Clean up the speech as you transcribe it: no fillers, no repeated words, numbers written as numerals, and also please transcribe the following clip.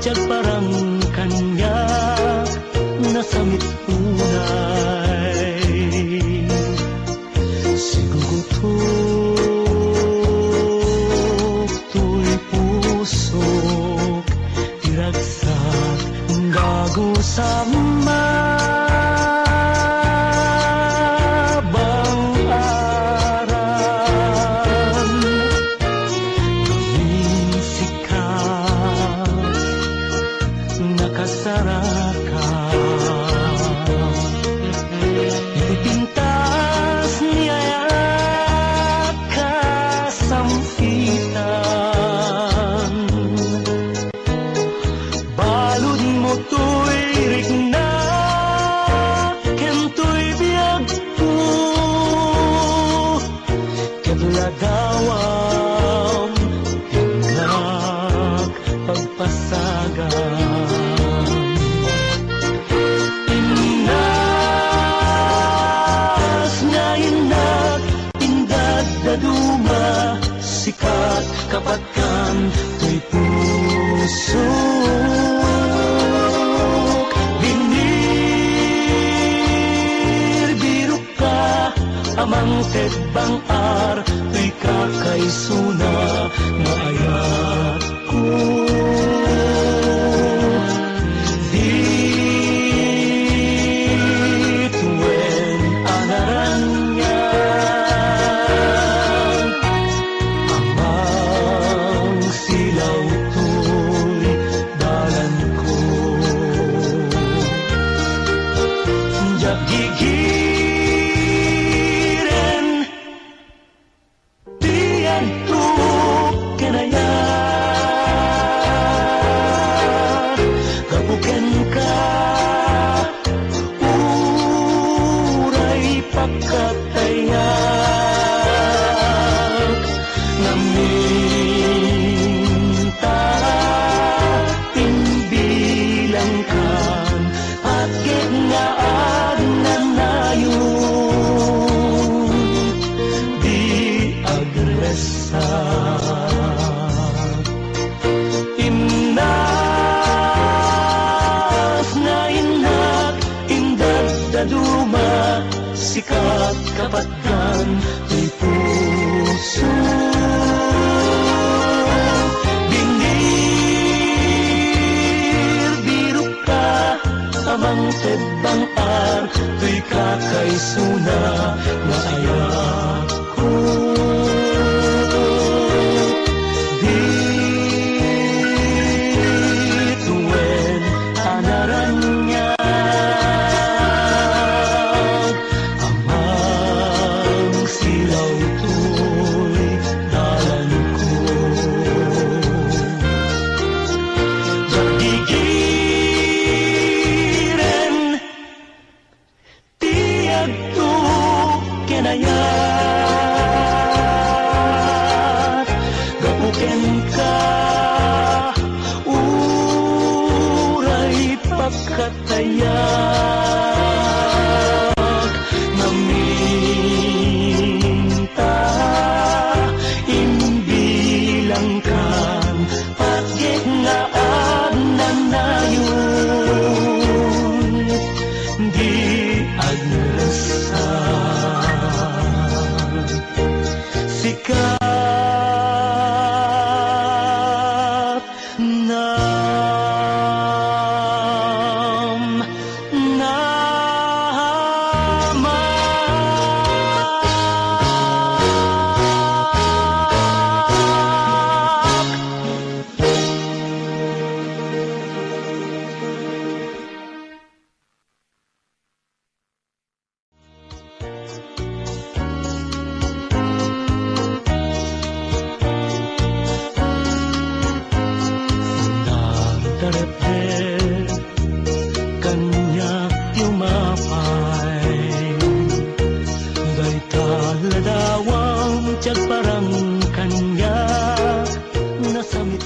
tiyak parang kanya nasamit unay. Sigugutok to'y pusok iragsak gago sa mabang aran. Kaming sikat nakasarakan ipintas niya kasampitan. Balod mo to'y rigna ken to'y biyag po kadladawam inak pagpasagan. Daduma sikat kapatkan to'y pusok binir ka amang tedbang ar to'y kakaysuna maayat ko. Dituen anaran niya silaw to'y dalan ko. Jagigiren diyan to kinayat kapuken ka uray pagkatayak naminta timbilang kan at gitnaan nanayon di agresan. Imnas na inak indad daduma sikat kapatgan to'y puso amang tedbang ar to'y kakaysuna na ayak ko. Dituen anaran niya amang silaw to'y dalan ko. Kinayat gapuken ka uray pagkatayak naminta imbilang kan patgitnaan nanayon di agresan. Sikat kanya yumapay ladawang tiyak parang kanya nasamit